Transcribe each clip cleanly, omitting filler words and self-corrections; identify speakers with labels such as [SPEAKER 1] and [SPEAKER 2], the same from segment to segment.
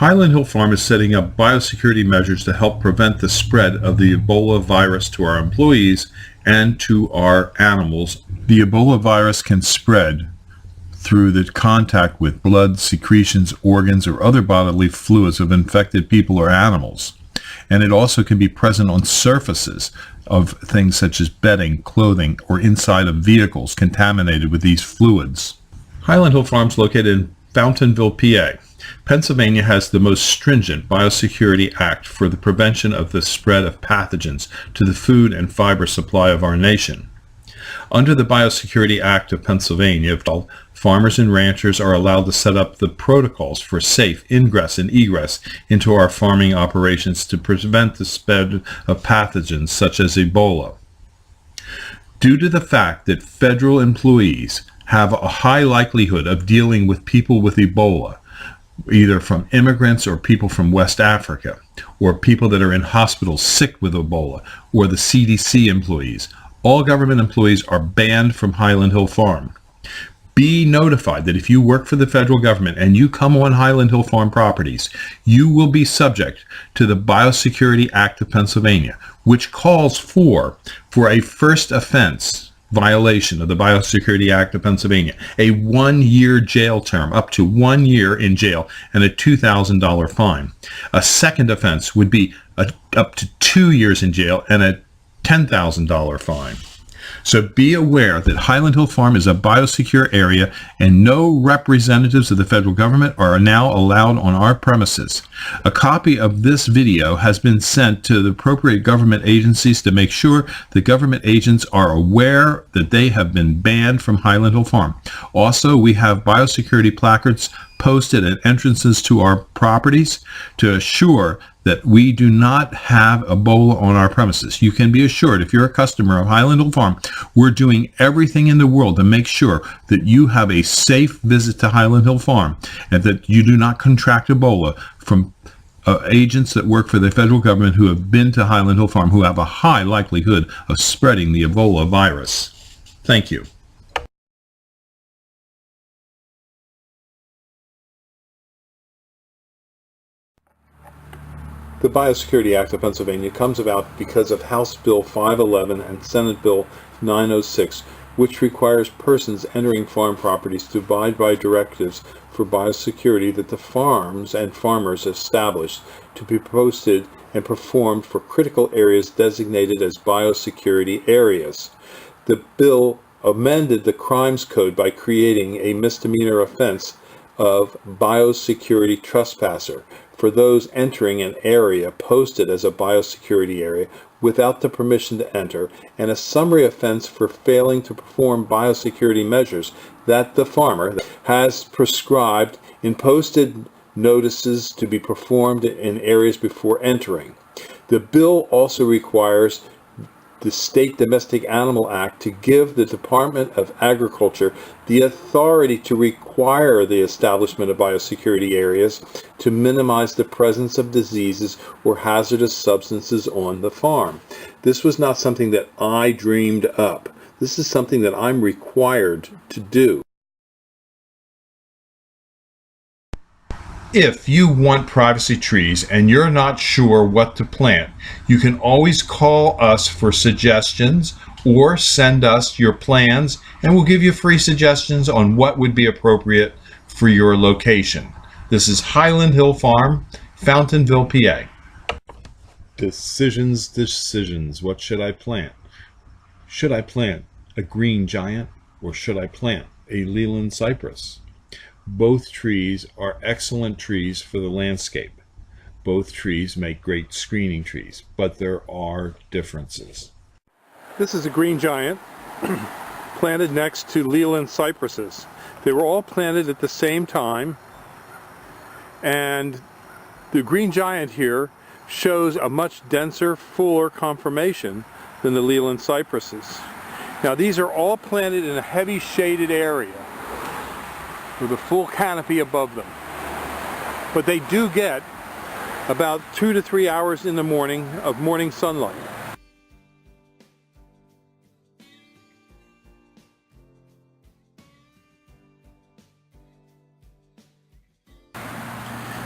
[SPEAKER 1] Highland Hill Farm is setting up biosecurity measures to help prevent the spread of the Ebola virus to our employees and to our animals. The Ebola virus can spread through the contact with blood, secretions, organs, or other bodily fluids of infected people or animals. And it also can be present on surfaces of things such as bedding, clothing, or inside of vehicles contaminated with these fluids. Highland Hill Farm is located in Fountainville, PA. Pennsylvania has the most stringent Biosecurity Act for the prevention of the spread of pathogens to the food and fiber supply of our nation. Under the Biosecurity Act of Pennsylvania, farmers and ranchers are allowed to set up the protocols for safe ingress and egress into our farming operations to prevent the spread of pathogens such as Ebola. Due to the fact that federal employees have a high likelihood of dealing with people with Ebola, either from immigrants or people from West Africa, or people that are in hospitals sick with Ebola, or the CDC employees, all government employees are banned from Highland Hill Farm. Be notified that if you work for the federal government and you come on Highland Hill Farm properties, you will be subject to the Biosecurity Act of Pennsylvania, which calls for a first offense violation of the Biosecurity Act of Pennsylvania, a 1-year jail term, up to 1 year in jail, and a $2,000 fine. A second offense would be up to 2 years in jail and a $10,000 fine. So be aware that Highland Hill Farm is a biosecure area and no representatives of the federal government are now allowed on our premises. A copy of this video has been sent to the appropriate government agencies to make sure the government agents are aware that they have been banned from Highland Hill Farm. Also, we have biosecurity placards posted at entrances to our properties to assure that we do not have Ebola on our premises. You can be assured, if you're a customer of Highland Hill Farm, we're doing everything in the world to make sure that you have a safe visit to Highland Hill Farm and that you do not contract Ebola from agents that work for the federal government who have been to Highland Hill Farm, who have a high likelihood of spreading the Ebola virus. Thank you.
[SPEAKER 2] The Biosecurity Act of Pennsylvania comes about because of House Bill 511 and Senate Bill 906, which requires persons entering farm properties to abide by directives for biosecurity that the farms and farmers establish to be posted and performed for critical areas designated as biosecurity areas. The bill amended the Crimes Code by creating a misdemeanor offense of biosecurity trespasser for those entering an area posted as a biosecurity area without the permission to enter, and a summary offense for failing to perform biosecurity measures that the farmer has prescribed in posted notices to be performed in areas before entering. The bill also requires the State Domestic Animal Act to give the Department of Agriculture the authority to require the establishment of biosecurity areas to minimize the presence of diseases or hazardous substances on the farm. This was not something that I dreamed up. This is something that I'm required to do.
[SPEAKER 1] If you want privacy trees and you're not sure what to plant, you can always call us for suggestions or send us your plans and we'll give you free suggestions on what would be appropriate for your location. This is Highland Hill Farm, Fountainville, PA. Decisions. What should I plant? Should I plant a green giant or should I plant a Leland cypress? Both trees are excellent trees for the landscape. Both trees make great screening trees, but there are differences.
[SPEAKER 2] This is a green giant planted next to Leland cypresses. They were all planted at the same time, and the green giant here shows a much denser, fuller conformation than the Leland cypresses. Now these are all planted in a heavy shaded area with a full canopy above them. But they do get about 2 to 3 hours in the morning of morning sunlight.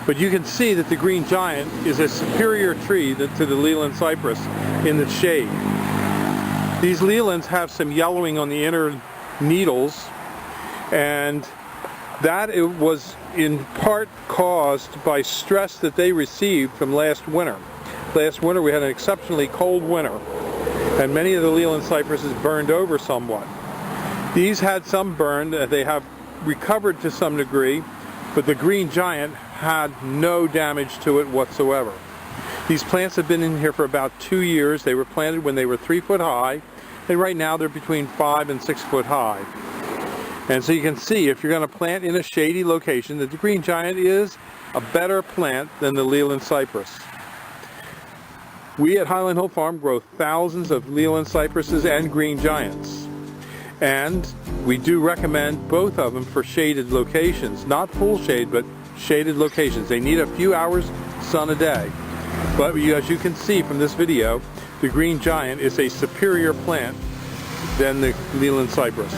[SPEAKER 2] But you can see that the green giant is a superior tree to the Leland cypress in the shade. These lelands have some yellowing on the inner needles, and that it was in part caused by stress that they received from last winter. Last winter we had an exceptionally cold winter, and many of the Leland cypresses burned over somewhat. These had some burned, they have recovered to some degree, but the green giant had no damage to it whatsoever. These plants have been in here for about 2 years. They were planted when they were 3 foot high, and right now they're between 5 and 6 foot high. And so you can see, if you're going to plant in a shady location, that the green giant is a better plant than the Leland cypress. We at Highland Hill Farm grow thousands of Leland cypresses and green giants. And we do recommend both of them for shaded locations. Not full shade, but shaded locations. They need a few hours sun a day. But as you can see from this video, the green giant is a superior plant than the Leland cypress.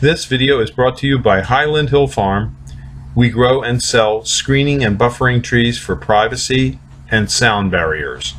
[SPEAKER 1] This video is brought to you by Highland Hill Farm. We grow and sell screening and buffering trees for privacy and sound barriers.